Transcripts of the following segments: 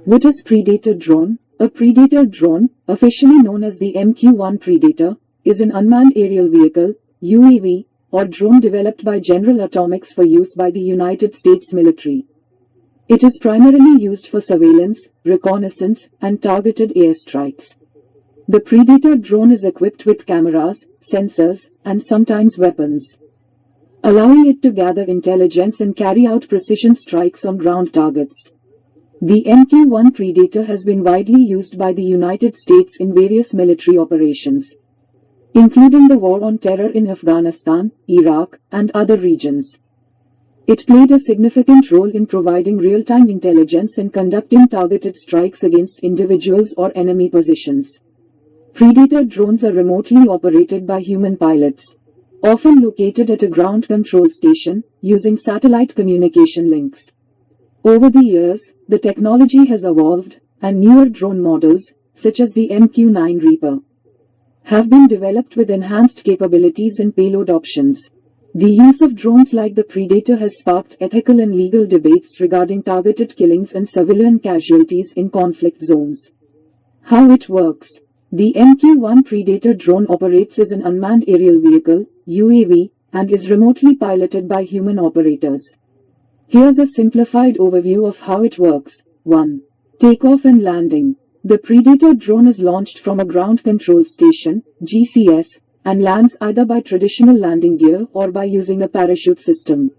What is Predator drone? A Predator drone, officially known as the MQ-1 Predator, is an unmanned aerial vehicle, UAV, or drone developed by General Atomics for use by the United States military. It is primarily used for surveillance, reconnaissance, and targeted airstrikes. The Predator drone is equipped with cameras, sensors, and sometimes weapons, allowing it to gather intelligence and carry out precision strikes on ground targets. The MQ-1 Predator has been widely used by the United States in various military operations, including the war on terror in Afghanistan, Iraq, and other regions. It played a significant role in providing real-time intelligence and conducting targeted strikes against individuals or enemy positions. Predator drones are remotely operated by human pilots, often located at a ground control station, using satellite communication links. Over the years, the technology has evolved, and newer drone models, such as the MQ-9 Reaper, have been developed with enhanced capabilities and payload options. The use of drones like the Predator has sparked ethical and legal debates regarding targeted killings and civilian casualties in conflict zones. How it works. The MQ-1 Predator drone operates as an unmanned aerial vehicle, UAV, and is remotely piloted by human operators. Here's a simplified overview of how it works. 1. Takeoff and landing. The Predator drone is launched from a ground control station, GCS, and lands either by traditional landing gear or by using a parachute system.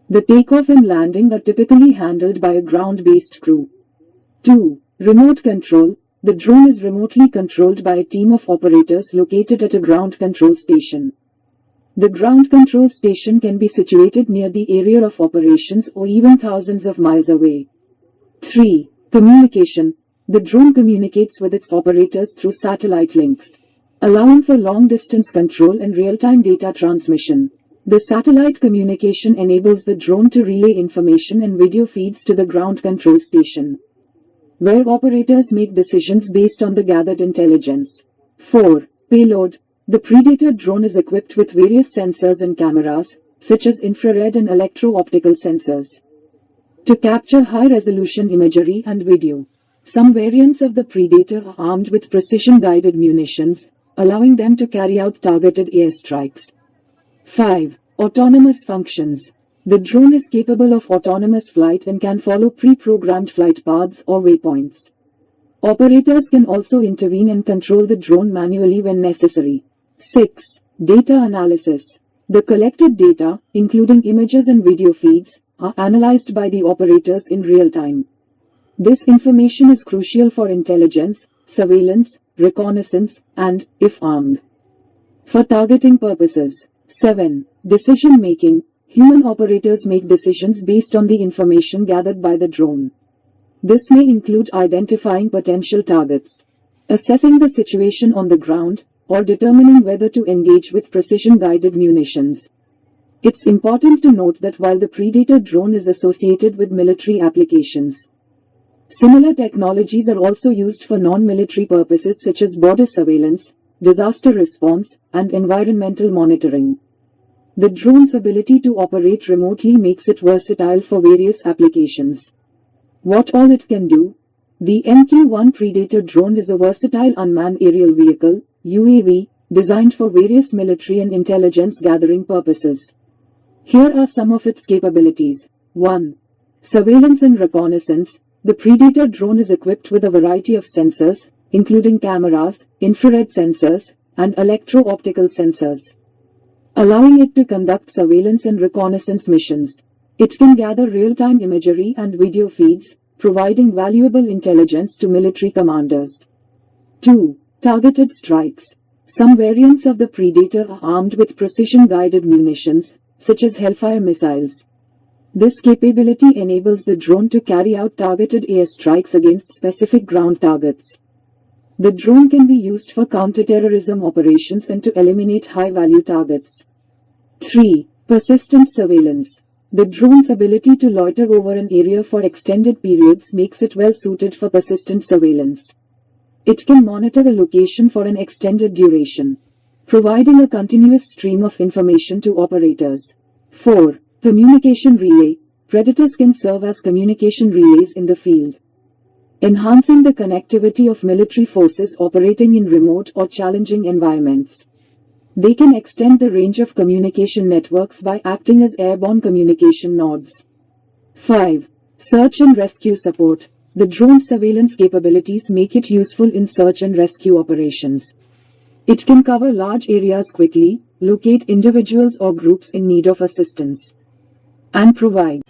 The takeoff and landing are typically handled by a ground-based crew. 2. Remote control. The drone is remotely controlled by a team of operators located at a ground control station. The ground control station can be situated near the area of operations or even thousands of miles away. 3. Communication. The drone communicates with its operators through satellite links, allowing for long-distance control and real-time data transmission. The satellite communication enables the drone to relay information and video feeds to the ground control station, where operators make decisions based on the gathered intelligence. 4. Payload. The Predator drone is equipped with various sensors and cameras, such as infrared and electro-optical sensors, to capture high-resolution imagery and video. Some variants of the Predator are armed with precision-guided munitions, allowing them to carry out targeted airstrikes. 5. Autonomous functions. The drone is capable of autonomous flight and can follow pre-programmed flight paths or waypoints. Operators can also intervene and control the drone manually when necessary. 6. Data analysis. The collected data, including images and video feeds, are analyzed by the operators in real time. This information is crucial for intelligence, surveillance, reconnaissance, and, if armed, for targeting purposes. 7. Decision-making. Human operators make decisions based on the information gathered by the drone. This may include identifying potential targets, assessing the situation on the ground, or determining whether to engage with precision-guided munitions. It's important to note that while the Predator drone is associated with military applications, similar technologies are also used for non-military purposes such as border surveillance, disaster response, and environmental monitoring. The drone's ability to operate remotely makes it versatile for various applications. What all it can do? The MQ-1 Predator drone is a versatile unmanned aerial vehicle, UAV, designed for various military and intelligence gathering purposes. Here are some of its capabilities. 1. Surveillance and reconnaissance. The Predator drone is equipped with a variety of sensors, including cameras, infrared sensors, and electro-optical sensors, allowing it to conduct surveillance and reconnaissance missions. It can gather real-time imagery and video feeds, providing valuable intelligence to military commanders. 2. Targeted strikes. Some variants of the Predator are armed with precision-guided munitions, such as Hellfire missiles. This capability enables the drone to carry out targeted airstrikes against specific ground targets. The drone can be used for counterterrorism operations and to eliminate high-value targets. 3. Persistent surveillance. The drone's ability to loiter over an area for extended periods makes it well suited for persistent surveillance. It can monitor a location for an extended duration, providing a continuous stream of information to operators. 4. Communication relay. predators can serve as communication relays in the field, enhancing the connectivity of military forces operating in remote or challenging environments. They can extend the range of communication networks by acting as airborne communication nodes. 5. Search and rescue support. The drone's surveillance capabilities make it useful in search and rescue operations. It can cover large areas quickly, locate individuals or groups in need of assistance, and provide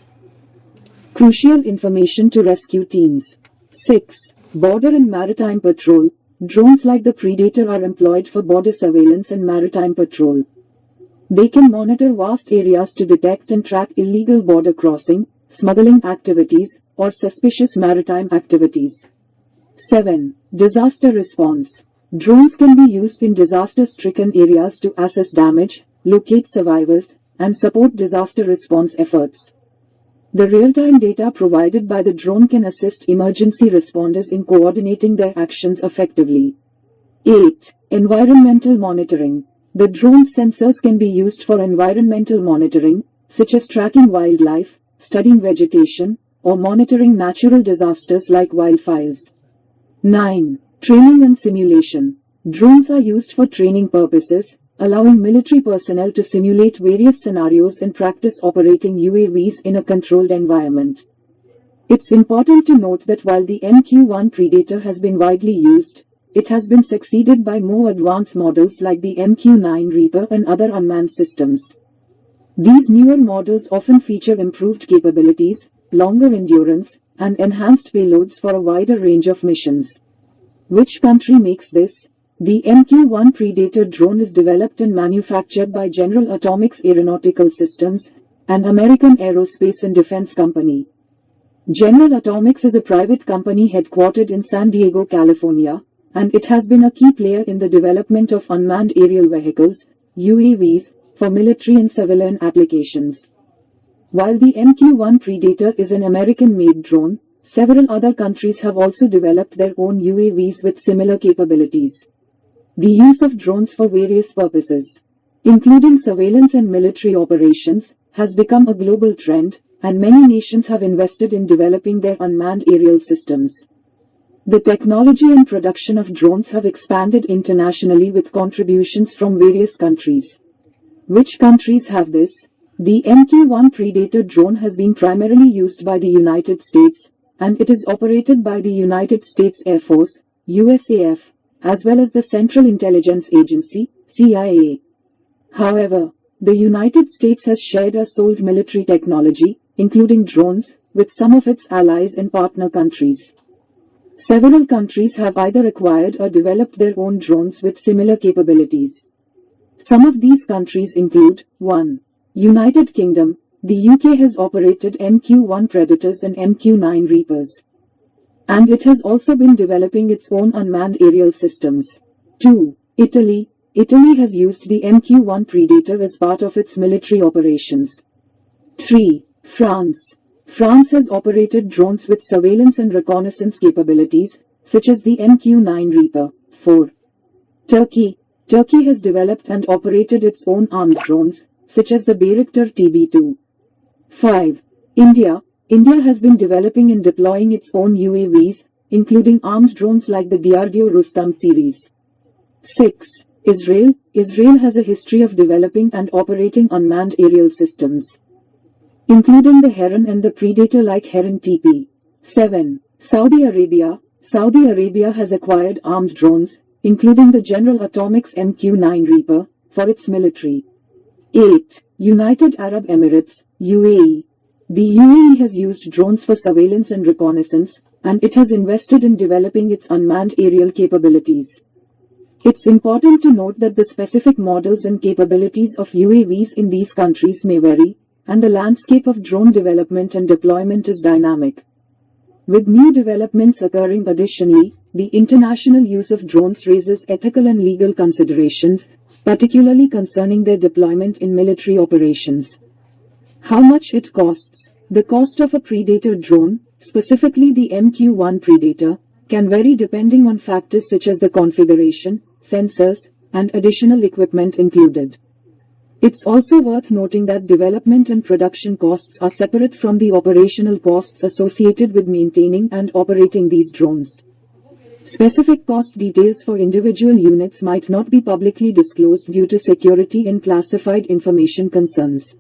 crucial information to rescue teams. 6. Border and maritime patrol. Drones like the Predator are employed for border surveillance and maritime patrol. They can monitor vast areas to detect and track illegal border crossing, smuggling activities, or suspicious maritime activities. 7. Disaster response. Drones can be used in disaster-stricken areas to assess damage, locate survivors, and support disaster response efforts. The real-time data provided by the drone can assist emergency responders in coordinating their actions effectively. 8. Environmental monitoring. The drone's sensors can be used for environmental monitoring, such as tracking wildlife, studying vegetation, or monitoring natural disasters like wildfires. 9. Training and simulation. Drones are used for training purposes, allowing military personnel to simulate various scenarios and practice operating UAVs in a controlled environment. It's important to note that while the MQ-1 Predator has been widely used, it has been succeeded by more advanced models like the MQ-9 Reaper and other unmanned systems. These newer models often feature improved capabilities, longer endurance, and enhanced payloads for a wider range of missions. Which country makes this? The MQ-1 Predator drone is developed and manufactured by General Atomics Aeronautical Systems, an American aerospace and defense company. General Atomics is a private company headquartered in San Diego, California, and it has been a key player in the development of unmanned aerial vehicles, UAVs, for military and civilian applications. While the MQ-1 Predator is an American-made drone, several other countries have also developed their own UAVs with similar capabilities. The use of drones for various purposes, including surveillance and military operations, has become a global trend, and many nations have invested in developing their unmanned aerial systems. The technology and production of drones have expanded internationally with contributions from various countries. Which countries have this? The MQ-1 Predator drone has been primarily used by the United States, and it is operated by the United States Air Force, USAF, as well as the Central Intelligence Agency, CIA. However, the United States has shared or sold military technology, including drones, with some of its allies and partner countries. Several countries have either acquired or developed their own drones with similar capabilities. Some of these countries include 1. United Kingdom. The UK has operated MQ-1 Predators and MQ-9 Reapers, and it has also been developing its own unmanned aerial systems. 2. Italy. Italy has used the MQ-1 Predator as part of its military operations. 3. France. France has operated drones with surveillance and reconnaissance capabilities, such as the MQ-9 Reaper. 4. Turkey. Turkey has developed and operated its own armed drones, such as the Bayraktar TB2. 5. India. India has been developing and deploying its own UAVs, including armed drones like the DRDO Rustam series. 6. Israel. Israel has a history of developing and operating unmanned aerial systems, including the Heron and the Predator-like Heron TP. 7. Saudi Arabia. Saudi Arabia has acquired armed drones, including the General Atomics MQ-9 Reaper, for its military. 8. United Arab Emirates, UAE. The UAE has used drones for surveillance and reconnaissance, and it has invested in developing its unmanned aerial capabilities. It's important to note that the specific models and capabilities of UAVs in these countries may vary, and the landscape of drone development and deployment is dynamic, with new developments occurring. Additionally, the international use of drones raises ethical and legal considerations, particularly concerning their deployment in military operations. How much it costs. The cost of a Predator drone, specifically the MQ-1 Predator, can vary depending on factors such as the configuration, sensors, and additional equipment included. It's also worth noting that development and production costs are separate from the operational costs associated with maintaining and operating these drones. Specific cost details for individual units might not be publicly disclosed due to security and classified information concerns.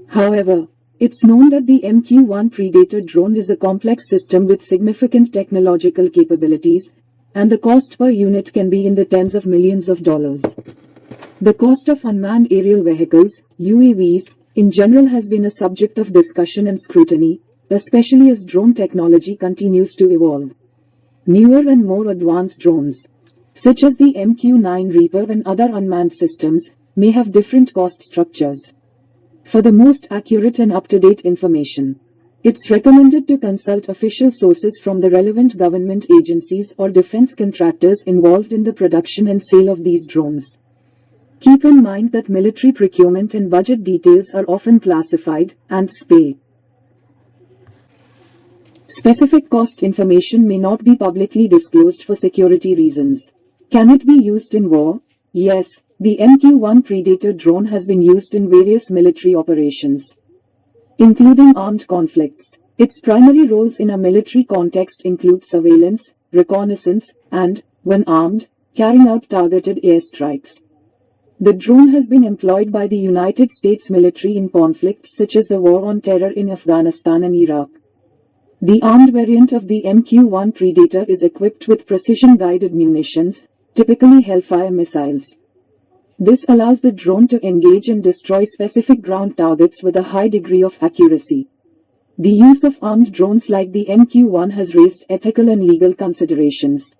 However, it's known that the MQ-1 Predator drone is a complex system with significant technological capabilities, and the cost per unit can be in the tens of millions of dollars. The cost of unmanned aerial vehicles, UAVs, in general has been a subject of discussion and scrutiny, especially as drone technology continues to evolve. Newer and more advanced drones, such as the MQ-9 Reaper and other unmanned systems, may have different cost structures. For the most accurate and up-to-date information, it's recommended to consult official sources from the relevant government agencies or defense contractors involved in the production and sale of these drones. Keep in mind that military procurement and budget details are often classified, and specific cost information may not be publicly disclosed for security reasons. Can it be used in war? Yes, the MQ-1 Predator drone has been used in various military operations, including armed conflicts. Its primary roles in a military context include surveillance, reconnaissance, and, when armed, carrying out targeted airstrikes. The drone has been employed by the United States military in conflicts such as the War on Terror in Afghanistan and Iraq. The armed variant of the MQ-1 Predator is equipped with precision-guided munitions, typically Hellfire missiles. This allows the drone to engage and destroy specific ground targets with a high degree of accuracy. The use of armed drones like the MQ-1 has raised ethical and legal considerations,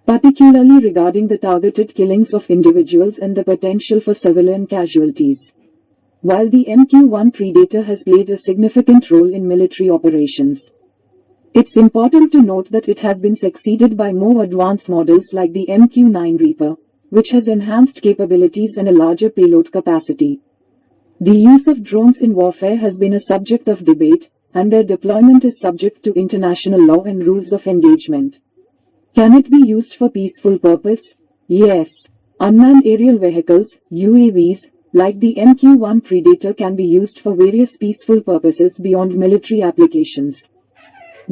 particularly regarding the targeted killings of individuals and the potential for civilian casualties. While the MQ-1 Predator has played a significant role in military operations, it's important to note that it has been succeeded by more advanced models like the MQ-9 Reaper, which has enhanced capabilities and a larger payload capacity. The use of drones in warfare has been a subject of debate, and their deployment is subject to international law and rules of engagement. Can it be used for peaceful purpose? Yes. Unmanned aerial vehicles, UAVs, like the MQ-1 Predator can be used for various peaceful purposes beyond military applications.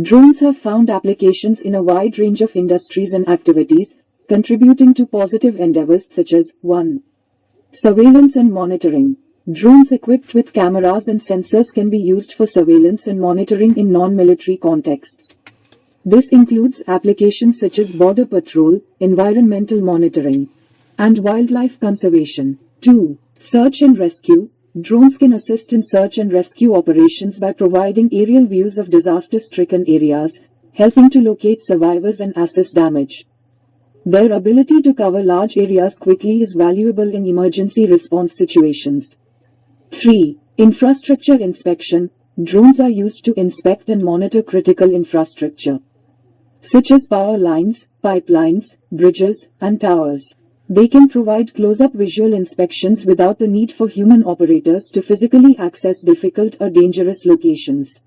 Drones have found applications in a wide range of industries and activities, contributing to positive endeavors such as 1. Surveillance and monitoring. Drones equipped with cameras and sensors can be used for surveillance and monitoring in non-military contexts. This includes applications such as border patrol, environmental monitoring, and wildlife conservation. 2. Search and rescue. Drones can assist in search and rescue operations by providing aerial views of disaster-stricken areas, helping to locate survivors and assess damage. Their ability to cover large areas quickly is valuable in emergency response situations. 3. Infrastructure inspection. Drones are used to inspect and monitor critical infrastructure, such as power lines, pipelines, bridges, and towers. They can provide close-up visual inspections without the need for human operators to physically access difficult or dangerous locations.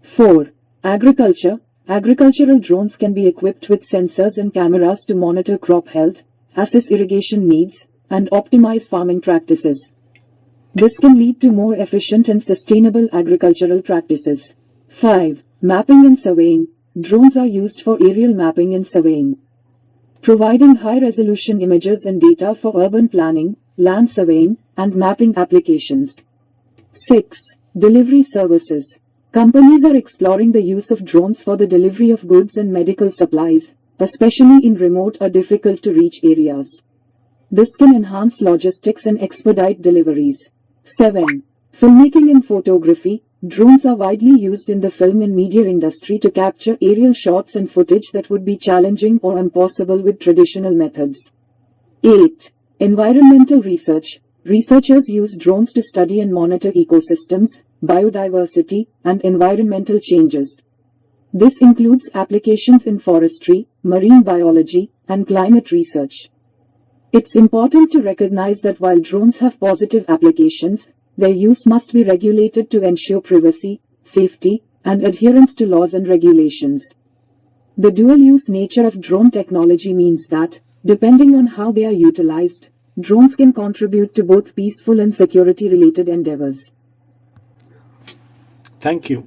4. Agriculture. Agricultural drones can be equipped with sensors and cameras to monitor crop health, assess irrigation needs, and optimize farming practices. This can lead to more efficient and sustainable agricultural practices. 5. Mapping and surveying. Drones are used for aerial mapping and surveying, providing high-resolution images and data for urban planning, land surveying, and mapping applications. 6. Delivery services. Companies are exploring the use of drones for the delivery of goods and medical supplies, especially in remote or difficult-to-reach areas. This can enhance logistics and expedite deliveries. 7. Filmmaking and photography. Drones are widely used in the film and media industry to capture aerial shots and footage that would be challenging or impossible with traditional methods. 8. Environmental research. Researchers use drones to study and monitor ecosystems, biodiversity, and environmental changes. This includes applications in forestry, marine biology, and climate research. It's important to recognize that while drones have positive applications, their use must be regulated to ensure privacy, safety, and adherence to laws and regulations. The dual-use nature of drone technology means that, depending on how they are utilized, Drones can contribute to both peaceful and security-related endeavors. Thank you.